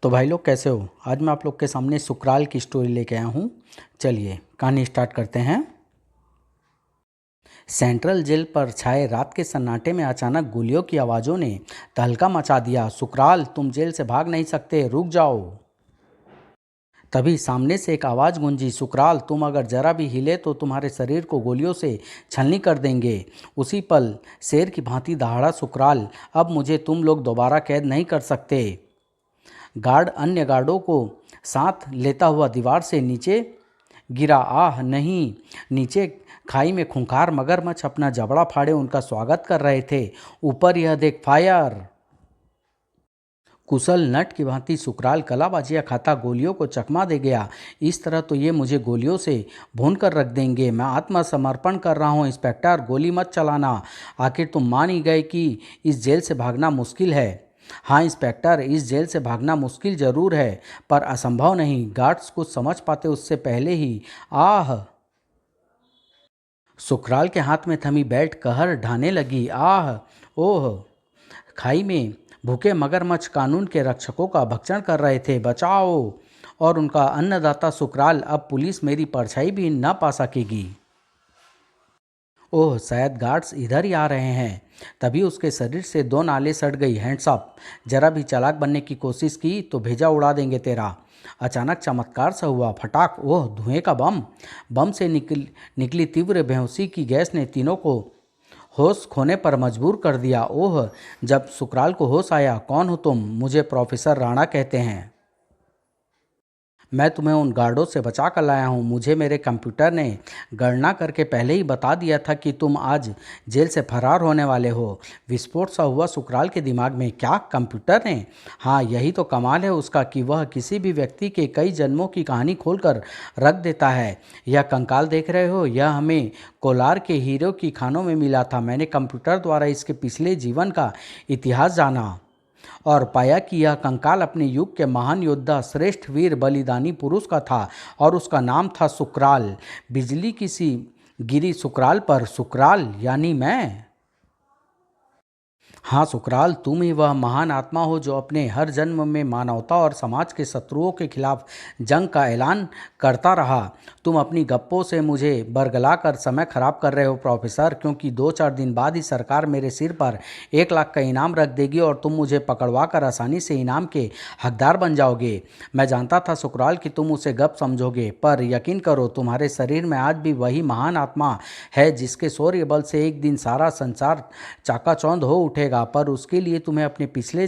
तो भाई लोग कैसे हो। आज मैं आप लोग के सामने सुकराल की स्टोरी लेके आया हूँ। चलिए कहानी स्टार्ट करते हैं। सेंट्रल जेल पर छाए रात के सन्नाटे में अचानक गोलियों की आवाज़ों ने तहलका मचा दिया। सुकराल, तुम जेल से भाग नहीं सकते, रुक जाओ। तभी सामने से एक आवाज़ गूंजी, सुकराल, तुम अगर जरा भी हिले तो तुम्हारे शरीर को गोलियों से छलनी कर देंगे। उसी पल शेर की भांति दहाड़ा सुकराल, अब मुझे तुम लोग दोबारा कैद नहीं कर सकते। गार्ड अन्य गार्डों को साथ लेता हुआ दीवार से नीचे गिरा। आह नहीं! नीचे खाई में खूंखार मगरमच्छ अपना जबड़ा फाड़े उनका स्वागत कर रहे थे। ऊपर यह देख, फायर! कुशल नट की भांति सुकराल कलाबाजियाँ खाता गोलियों को चकमा दे गया। इस तरह तो ये मुझे गोलियों से भून कर रख देंगे। मैं आत्मसमर्पण कर रहा हूँ इंस्पेक्टर, गोली मत चलाना। आखिर तुम मान ही गए कि इस जेल से भागना मुश्किल है। हाँ इंस्पेक्टर, इस जेल से भागना मुश्किल जरूर है, पर असंभव नहीं। गार्ड्स कुछ समझ पाते उससे पहले ही आह! सुकराल के हाथ में थमी बेल्ट कहर ढाने लगी। आह! ओह! खाई में भूखे मगरमच्छ कानून के रक्षकों का भक्षण कर रहे थे। बचाओ! और उनका अन्नदाता सुकराल, अब पुलिस मेरी परछाई भी न पा सकेगी। ओह, शायद गार्ड्स इधर ही आ रहे हैं। तभी उसके शरीर से दो नालें सट गई। Hands up! जरा भी चालाक बनने की कोशिश की तो भेजा उड़ा देंगे तेरा। अचानक चमत्कार सा हुआ। फटाक! ओह, धुएं का बम! बम से निकली तीव्र बेहोशी की गैस ने तीनों को होश खोने पर मजबूर कर दिया। ओह! जब सुकराल को होश आया, कौन हो तुम? मुझे प्रोफेसर राणा कहते हैं। मैं तुम्हें उन गार्डों से बचा कर लाया हूँ। मुझे मेरे कंप्यूटर ने गणना करके पहले ही बता दिया था कि तुम आज जेल से फरार होने वाले हो। विस्फोट सा हुआ सुकराल के दिमाग में। क्या कंप्यूटर ने? हाँ, यही तो कमाल है उसका कि वह किसी भी व्यक्ति के कई जन्मों की कहानी खोलकर रख देता है। यह कंकाल देख रहे हो, यह हमें कोलार के हीरो की खानों में मिला था। मैंने कंप्यूटर द्वारा इसके पिछले जीवन का इतिहास जाना और पाया कि यह कंकाल अपने युग के महान योद्धा, श्रेष्ठ वीर, बलिदानी पुरुष का था और उसका नाम था सुकराल। बिजली की सी गिरी सुकराल पर। सुकराल यानी मैं। हाँ सुकराल, तुम ही वह महान आत्मा हो जो अपने हर जन्म में मानवता और समाज के शत्रुओं के खिलाफ जंग का ऐलान करता रहा। तुम अपनी गप्पों से मुझे बरगला कर समय खराब कर रहे हो प्रोफेसर, क्योंकि 2-4 दिन बाद ही सरकार मेरे सिर पर 1 लाख का इनाम रख देगी और तुम मुझे पकड़वा कर आसानी से इनाम के हकदार बन जाओगे। मैं जानता था सुकराल कि तुम उसे गप समझोगे, पर यकीन करो तुम्हारे शरीर में आज भी वही महान आत्मा है जिसके शौर्य बल से एक दिन सारा संसार चाकाचौंध हो उठेगा। पर उसके लिए तुम्हें अपने पिछले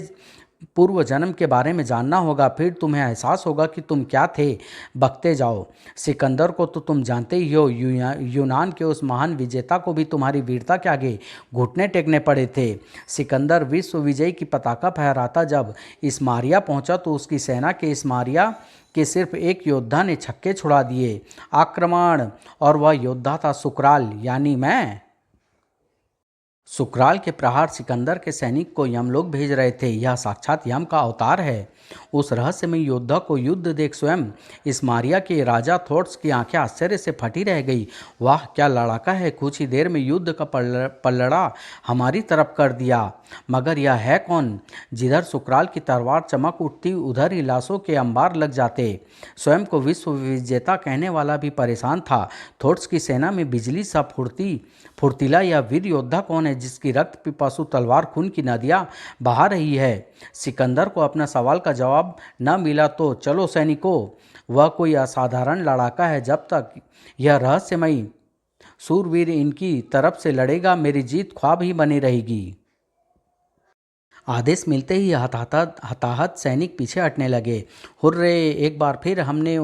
पूर्व जन्म के बारे में जानना होगा, फिर तुम्हें एहसास होगा कि तुम क्या थे। बकते जाओ। सिकंदर को तो तुम जानते ही हो। यूनान के उस महान विजेता को भी तुम्हारी वीरता के आगे घुटने टेकने पड़े थे। सिकंदर विश्व विजय की पताका फहराता जब इस्मारिया पहुंचा तो उसकी सेना के इस्मारिया के सिर्फ एक योद्धा ने छक्के छुड़ा दिए। आक्रमण! और वह योद्धा था सुकराल यानी मैं। सुकराल के प्रहार सिकंदर के सैनिक को यमलोक भेज रहे थे। यह साक्षात यम का अवतार है। उस रहस्यमय योद्धा को युद्ध देख स्वयं इस्मारिया के राजा थोट्स की आंखें आश्चर्य से फटी रह गई। वाह, क्या लड़ाका है! कुछ ही देर में युद्ध का पलड़ा हमारी तरफ कर दिया। मगर यह है कौन? जिधर सुकराल की तलवार चमक उठती उधर ही लाशों के अंबार लग जाते। स्वयं को विश्व विजेता कहने वाला भी परेशान था। थोट्स की सेना में बिजली सा फुर्तीला यह वीर योद्धा कौन है जिसकी रक्त पिपासु तलवार खून की नदियां बहा रही है? सिकंदर को अपना सवाल का जवाब न मिला तो चलो सैनिकों, वह कोई असाधारण लड़ाका है। जब तक यह रहस्यमयी सूरवीर इनकी तरफ से लड़ेगा, मेरी जीत ख्वाब ही बनी रहेगी। आदेश मिलते ही हताहत सैनिक पीछे हटने लगे। हुर्रे! एक बार फिर हमने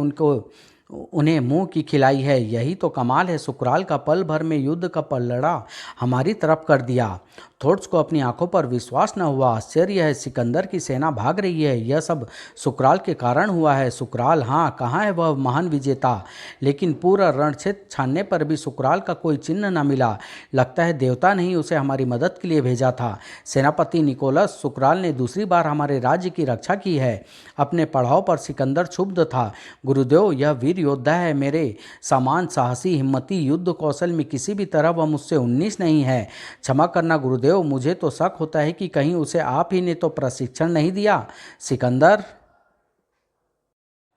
उन्हें मुंह की खिलाई है। यही तो कमाल है। सुकराल का पल भर में युद्ध का पलड़ा हमारी तरफ कर दिया। थोट्स को अपनी आंखों पर विश्वास न हुआ। आश्चर्य है, सिकंदर की सेना भाग रही है। यह सब सुकराल के कारण हुआ है। सुकराल? हाँ, कहाँ है वह महान विजेता? लेकिन पूरा रणक्षेत्र छानने पर भी सुकराल का कोई चिन्ह न मिला। लगता है देवता ने ही उसे हमारी मदद के लिए भेजा था। सेनापति निकोलस, सुकराल ने दूसरी बार हमारे राज्य की रक्षा की है। अपने पड़ाव पर सिकंदर क्षुब्ध था। गुरुदेव, यह वीर योद्धा है। मेरे समान साहसी, हिम्मती, युद्ध कौशल में किसी भी तरह वह मुझसे 19 नहीं है। क्षमा करना गुरुदेव, मुझे तो शक होता है कि कहीं उसे आप ही ने तो प्रशिक्षण नहीं दिया। सिकंदर!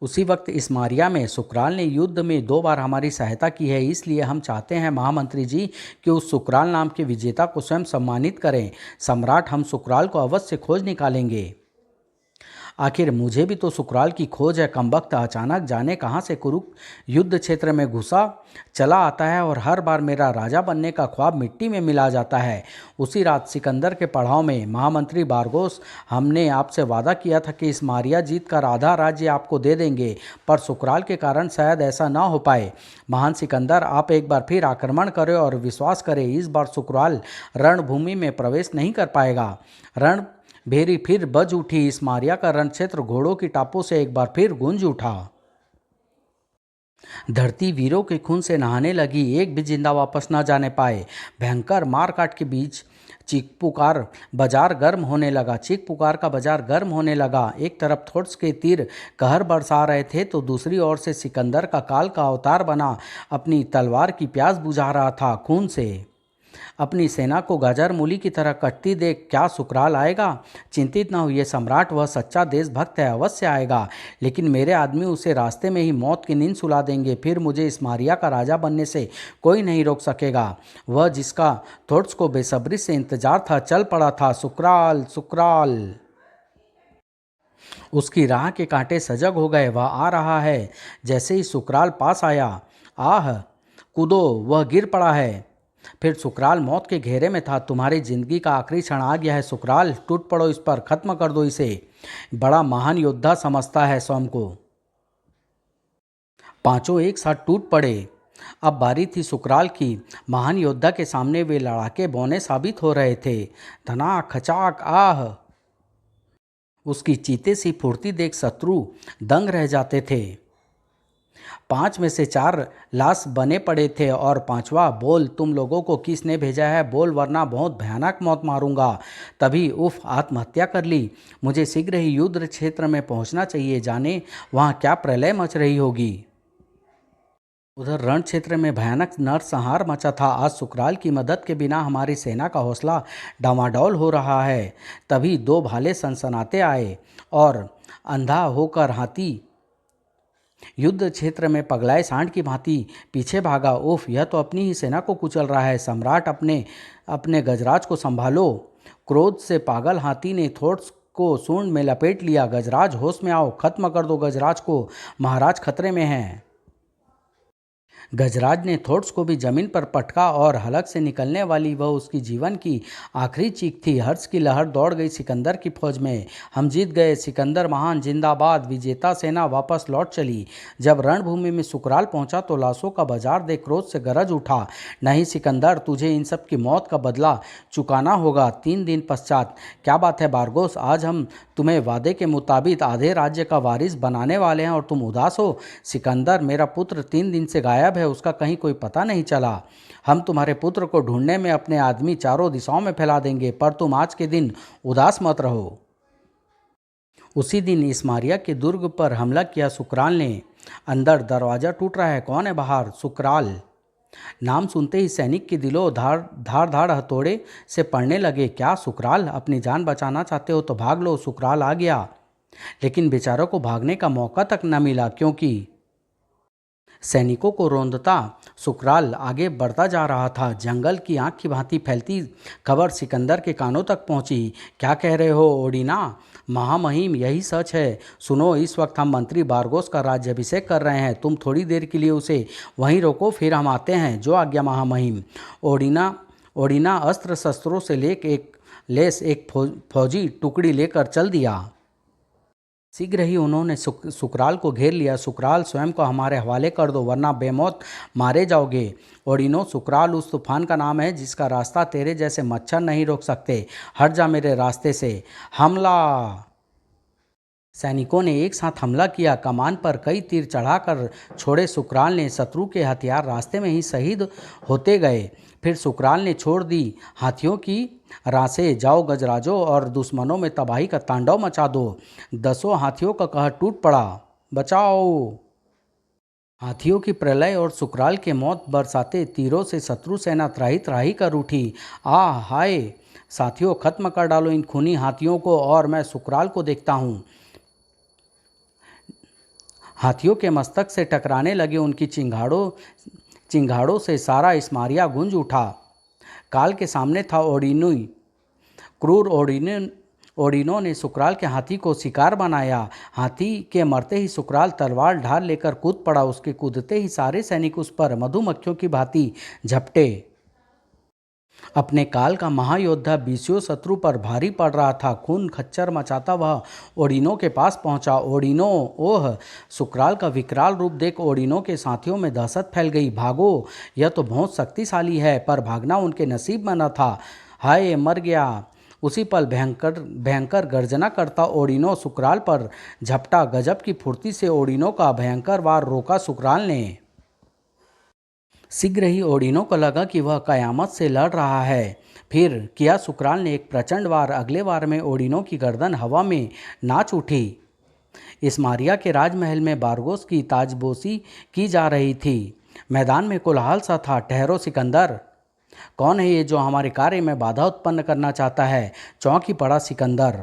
उसी वक्त इस मारिया में सुकराल ने युद्ध में 2 बार हमारी सहायता की है, इसलिए हम चाहते हैं महामंत्री जी कि उस सुकराल नाम के विजेता को स्वयं सम्मानित करें। सम्राट, हम सुकराल को अवश्य खोज निकालेंगे। आखिर मुझे भी तो सुकराल की खोज है। कमबख्त अचानक जाने कहाँ से कुरुक युद्ध क्षेत्र में घुसा चला आता है और हर बार मेरा राजा बनने का ख्वाब मिट्टी में मिला जाता है। उसी रात सिकंदर के पड़ाव में महामंत्री बारगोस, हमने आपसे वादा किया था कि इस मारिया जीत कर आधा राज्य आपको दे देंगे, पर सुकराल के कारण शायद ऐसा ना हो पाए। महान सिकंदर, आप एक बार फिर आक्रमण करें और विश्वास करें, इस बार सुकराल रणभूमि में प्रवेश नहीं कर पाएगा। रण भेरी फिर बज उठी। इस मारिया का रण क्षेत्र घोड़ों की टापों से एक बार फिर गूंज उठा। धरती वीरों के खून से नहाने लगी, एक भी जिंदा वापस न जाने पाए। भयंकर मारकाट के बीच चीख पुकार बाजार गर्म होने लगा। चीख पुकार का बाजार गर्म होने लगा। एक तरफ थोड्स के तीर कहर बरसा रहे थे तो दूसरी ओर से सिकंदर का काल का अवतार बना अपनी तलवार की प्यास बुझा रहा था खून से। अपनी सेना को गाजर मूली की तरह कटती देख क्या सुकराल आएगा? चिंतित न हुई सम्राट, वह सच्चा देशभक्त है, अवश्य आएगा, लेकिन मेरे आदमी उसे रास्ते में ही मौत की नींद सुला देंगे। फिर मुझे इस मारिया का राजा बनने से कोई नहीं रोक सकेगा। वह जिसका थोड्स को बेसब्री से इंतजार था चल पड़ा था। सुकराल, सुकराल। उसकी राह के कांटे सजग हो गए। वह आ रहा है। जैसे ही सुकराल पास आया, आह, कूदो, वह गिर पड़ा है। फिर सुकराल मौत के घेरे में था। तुम्हारी जिंदगी का आखिरी क्षण आ गया है सुकराल, टूट पड़ो इस पर, खत्म कर दो इसे। बड़ा महान योद्धा समझता है स्वयं को। पांचों एक साथ टूट पड़े। अब बारी थी सुकराल की। महान योद्धा के सामने वे लड़ाके बौने साबित हो रहे थे। धनाक, खचाक, आह। उसकी चीते सी फुर्ती देख शत्रु दंग रह जाते थे। 5 में से 4 लाश बने पड़े थे और पांचवा, बोल तुम लोगों को किसने भेजा है, बोल, वरना बहुत भयानक मौत मारूंगा। तभी उफ, आत्महत्या कर ली। मुझे शीघ्र ही युद्ध क्षेत्र में पहुंचना चाहिए, जाने वहां क्या प्रलय मच रही होगी। उधर रण क्षेत्र में भयानक नरसंहार मचा था। आज सुकराल की मदद के बिना हमारी सेना का हौसला डामाडौल हो रहा है। तभी 2 भाले सनसनाते आए और अंधा होकर हाथी युद्ध क्षेत्र में पगलाए सांड की भांति पीछे भागा। उफ, यह तो अपनी ही सेना को कुचल रहा है। सम्राट, अपने अपने गजराज को संभालो। क्रोध से पागल हाथी ने थोड्स को सूंड में लपेट लिया। गजराज, होश में आओ, खत्म कर दो गजराज को, महाराज खतरे में हैं। गजराज ने थोड्स को भी जमीन पर पटका और हलक से निकलने वाली वह उसकी जीवन की आखिरी चीख थी। हर्ष की लहर दौड़ गई सिकंदर की फौज में। हम जीत गए, सिकंदर महान जिंदाबाद। विजेता सेना वापस लौट चली। जब रणभूमि में सुकराल पहुंचा तो लाशों का बाजार देख क्रोध से गरज उठा। नहीं सिकंदर, तुझे इन सब की मौत का बदला चुकाना होगा 3 दिन पश्चात। क्या बात है बारगोस, आज हम तुम्हें वादे के मुताबिक आधे राज्य का वारिस बनाने वाले हैं और तुम उदास हो। सिकंदर, मेरा पुत्र 3 दिन से गायब है, उसका कहीं कोई पता नहीं चला। हम तुम्हारे पुत्र को ढूंढने में अपने आदमी चारों दिशाओं में फैला देंगे, पर तुम आज के दिन उदास मत रहो। उसी दिन इस मारिया के दुर्ग पर हमला किया सुकराल ने। अंदर दरवाजा टूट रहा है, कौन है बाहर? सुकराल। नाम सुनते ही सैनिक के दिलों धार धार धार हथौड़े से पड़ने लगे। क्या सुकराल, अपनी जान बचाना चाहते हो तो भाग लो, सुकराल आ गया। लेकिन बेचारों को भागने का मौका तक न मिला, क्योंकि सैनिकों को रौंदता सुकराल आगे बढ़ता जा रहा था। जंगल की आंख की भांति फैलती खबर सिकंदर के कानों तक पहुंची। क्या कह रहे हो ओडिना? महामहिम, यही सच है। सुनो, इस वक्त हम मंत्री बारगोस का राज्याभिषेक कर रहे हैं। तुम थोड़ी देर के लिए उसे वहीं रोको, फिर हम आते हैं। जो आज्ञा महामहिम। ओडिना ओडिना अस्त्र शस्त्रों से लेस एक फौजी टुकड़ी लेकर चल दिया। शीघ्र ही उन्होंने सुकराल को घेर लिया। सुकराल, स्वयं को हमारे हवाले कर दो, वरना बेमौत मारे जाओगे। ओडिनो, सुकराल उस तूफान का नाम है जिसका रास्ता तेरे जैसे मच्छर नहीं रोक सकते। हट जा मेरे रास्ते से। हमला! सैनिकों ने एक साथ हमला किया। कमान पर कई तीर चढ़ाकर छोड़े सुकराल ने। शत्रु के हथियार रास्ते में ही शहीद होते गए। फिर सुकराल ने छोड़ दी हाथियों की रासें। जाओ गजराजों और दुश्मनों में तबाही का तांडव मचा दो। 10 हाथियों का कहर टूट पड़ा। बचाओ! हाथियों की प्रलय और सुकराल के मौत बरसाते तीरों से शत्रु सेना त्राही त्राही कर उठी। आह हाय! साथियों, खत्म कर डालो इन खूनी हाथियों को और मैं सुकराल को देखता हूँ। हाथियों के मस्तक से टकराने लगे उनकी चिंगाड़ों से सारा इस्मारिया गूंज उठा। काल के सामने था ओडिनोई। क्रूर ओडिनो ने सुकराल के हाथी को शिकार बनाया। हाथी के मरते ही सुकराल तलवार ढाल लेकर कूद पड़ा। उसके कूदते ही सारे सैनिक उस पर मधुमक्खियों की भांति झपटे। अपने काल का महायोद्धा बीसियों शत्रु पर भारी पड़ रहा था। खून खच्चर मचाता वह ओडिनो के पास पहुंचा। ओडिनो, ओह! सुकराल का विकराल रूप देख ओडिनो के साथियों में दहशत फैल गई। भागो, यह तो बहुत शक्तिशाली है। पर भागना उनके नसीब में न था। हाय, मर गया। उसी पल भयंकर भयंकर गर्जना करता ओडिनो सुकराल पर झपटा। गजब की फुर्ती से ओडिनो का भयंकर वार रोका सुकराल ने। शीघ्र ही ओडिनो को लगा कि वह कयामत से लड़ रहा है। फिर किया सुकराल ने एक प्रचंड वार। अगले वार में ओडिनो की गर्दन हवा में नाच उठी। इस्मारिया के राजमहल में बारगोस की ताजपोशी की जा रही थी। मैदान में कोलाहल सा था। ठहरो सिकंदर, कौन है ये जो हमारे कार्य में बाधा उत्पन्न करना चाहता है? चौंकी पड़ा सिकंदर।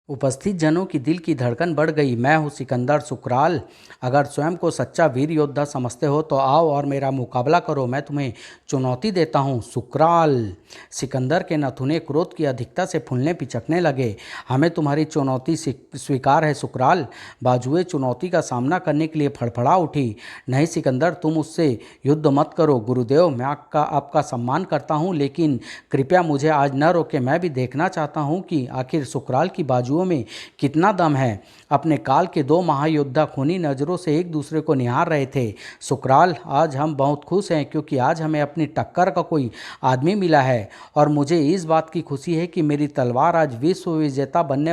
उपस्थित जनों की दिल की धड़कन बढ़ गई। मैं हूँ सिकंदर सुकराल। अगर स्वयं को सच्चा वीर योद्धा समझते हो तो आओ और मेरा मुकाबला करो। मैं तुम्हें चुनौती देता हूँ। सुकराल। सिकंदर के नथुने क्रोध की अधिकता से फूलने पिचकने लगे। हमें तुम्हारी चुनौती स्वीकार है सुकराल। बाजुए चुनौती का सामना करने के लिए फड़फड़ा उठी। नहीं सिकंदर, तुम उससे युद्ध मत करो। गुरुदेव, मैं आपका सम्मान करता हूँ, लेकिन कृपया मुझे आज न रोके। मैं भी देखना चाहता हूँ कि आखिर सुकराल की बाजुओं में कितना दम है। अपने काल के दो महायोद्धा खूनी नजरों से एक दूसरे को निहार रहे थे। सुकराल, आज हम बहुत खुश हैं क्योंकि आज हमें अपनी टक्कर का कोई आदमी मिला है। और मुझे इस बात की खुशी है कि मेरी तलवार आज विश्व विजेता बनने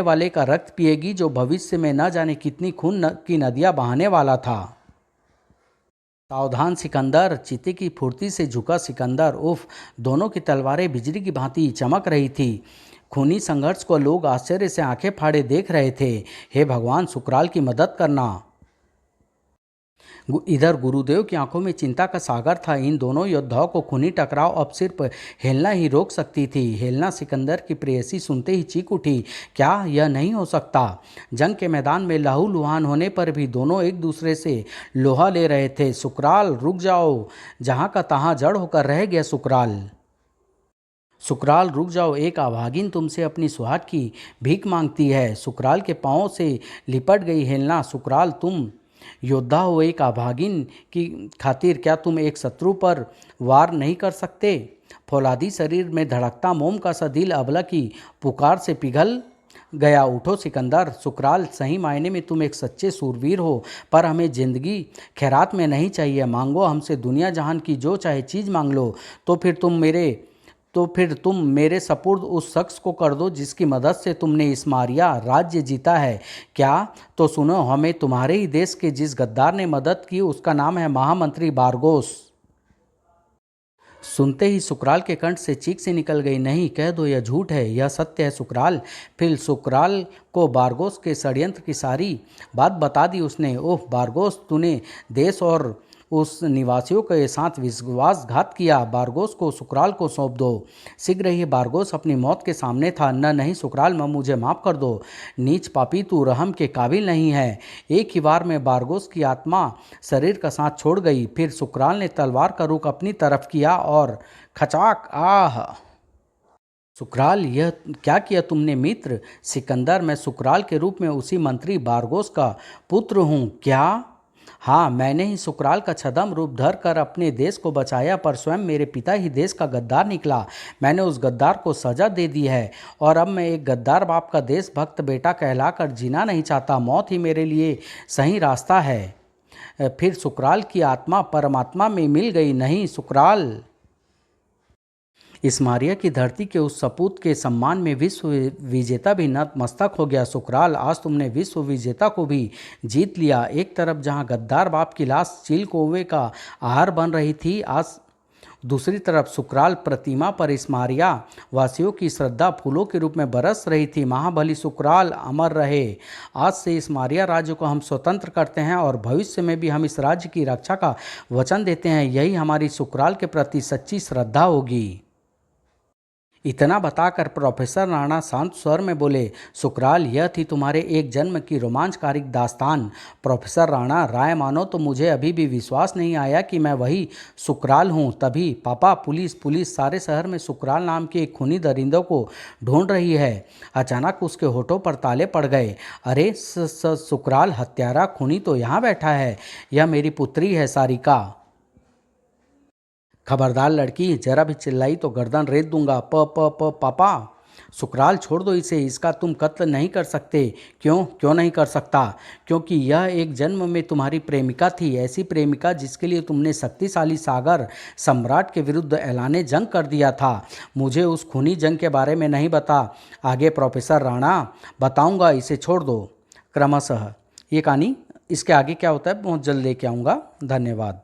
वाले का रक्त पिएगी, जो भविष्य में न जाने कितनी खून की नदियां बहाने वाला था। सावधान सिकंदर। चीते की फुर्ती से झुका सिकंदर। उफ! दोनों की तलवारें बिजली की भांति चमक रही थी। खूनी संघर्ष को लोग आश्चर्य से आंखें फाड़े देख रहे थे। हे भगवान, सुकराल की मदद करना। इधर गुरुदेव की आंखों में चिंता का सागर था। इन दोनों योद्धाओं को खूनी टकराव अब सिर्फ हेलना ही रोक सकती थी। हेलना। सिकंदर की प्रेयसी सुनते ही चीख उठी। क्या यह नहीं हो सकता? जंग के मैदान में लहूलुहान होने पर भी दोनों एक दूसरे से लोहा ले रहे थे। सुकराल, रुक जाओ। जहां का तहां जड़ होकर रह गया सुकराल। सुकराल, रुक जाओ। एक अभागिन तुमसे अपनी सुहाग की भीख मांगती है। सुकराल के पांवों से लिपट गई हेलना। सुकराल, तुम योद्धा हो, एक अभागिन की खातिर क्या तुम एक शत्रु पर वार नहीं कर सकते? फौलादी शरीर में धड़कता मोम का सा दिल अबला की पुकार से पिघल गया। उठो सिकंदर। सुकराल, सही मायने में तुम एक सच्चे सूरवीर हो, पर हमें जिंदगी खैरात में नहीं चाहिए। मांगो हमसे दुनिया जहान की जो चाहे चीज़ मांग लो। तो फिर तुम मेरे सपुर्द उस शख्स को कर दो जिसकी मदद से तुमने इस्मारिया राज्य जीता है। क्या? तो सुनो, हमें तुम्हारे ही देश के जिस गद्दार ने मदद की उसका नाम है महामंत्री बारगोस। सुनते ही सुकराल के कंठ से चीख से निकल गई। नहीं, कह दो यह झूठ है, यह सत्य है सुकराल। फिर सुकराल को बारगोस के षड्यंत्र की सारी बात बता दी उसने। ओह बारगोस, तूने देश और उस निवासियों के साथ विश्वासघात किया। बारगोस को सुकराल को सौंप दो। शीघ्र ही बारगोस अपनी मौत के सामने था। नहीं सुकराल, मुझे माफ़ कर दो। नीच पापी, तू रहम के काबिल नहीं है। एक ही बार में बारगोस की आत्मा शरीर का साथ छोड़ गई। फिर सुकराल ने तलवार का रुख अपनी तरफ किया और खचाक! आह! सुकराल, यह क्या किया तुमने मित्र? सिकंदर, मैं सुकराल के रूप में उसी मंत्री बारगोस का पुत्र हूँ। क्या? हाँ, मैंने ही सुकराल का छद्म रूप धर कर अपने देश को बचाया, पर स्वयं मेरे पिता ही देश का गद्दार निकला। मैंने उस गद्दार को सजा दे दी है और अब मैं एक गद्दार बाप का देशभक्त बेटा कहलाकर जीना नहीं चाहता। मौत ही मेरे लिए सही रास्ता है। फिर सुकराल की आत्मा परमात्मा में मिल गई। नहीं सुकराल। इस्मारिया की धरती के उस सपूत के सम्मान में विश्व विजेता भी नतमस्तक हो गया। सुकराल, आज तुमने विश्व विजेता को भी जीत लिया। एक तरफ जहां गद्दार बाप की लाश चील कौवे का आहार बन रही थी, आज दूसरी तरफ सुकराल प्रतिमा पर इस्मारिया वासियों की श्रद्धा फूलों के रूप में बरस रही थी। महाबली सुकराल अमर रहे। आज से इस्मारिया राज्य को हम स्वतंत्र करते हैं और भविष्य में भी हम इस राज्य की रक्षा का वचन देते हैं। यही हमारी सुकराल के प्रति सच्ची श्रद्धा होगी। इतना बताकर प्रोफेसर राणा शांत स्वर में बोले, सुकराल, यह थी तुम्हारे एक जन्म की रोमांचकारी दास्तान। प्रोफेसर राणा, राय मानो तो मुझे अभी भी विश्वास नहीं आया कि मैं वही सुकराल हूँ। तभी, पापा, पुलिस पुलिस, सारे शहर में सुकराल नाम के एक खूनी दरिंदों को ढूंढ रही है। अचानक उसके होठों पर ताले पड़ गए। अरे सुकराल, हत्यारा, खूनी तो यहाँ बैठा है। यह मेरी पुत्री है, सारिका। खबरदार लड़की, जरा भी चिल्लाई तो गर्दन रेत दूंगा। प प प पापा। सुकराल, छोड़ दो इसे, इसका तुम कत्ल नहीं कर सकते। क्यों क्यों नहीं कर सकता? क्योंकि यह एक जन्म में तुम्हारी प्रेमिका थी, ऐसी प्रेमिका जिसके लिए तुमने शक्तिशाली सागर सम्राट के विरुद्ध ऐलाने जंग कर दिया था। मुझे उस खूनी जंग के बारे में नहीं बता। आगे प्रोफेसर राणा, बताऊंगा, इसे छोड़ दो। क्रमशः ये कहानी, इसके आगे क्या होता है बहुत जल्द लेके आऊँगा। धन्यवाद।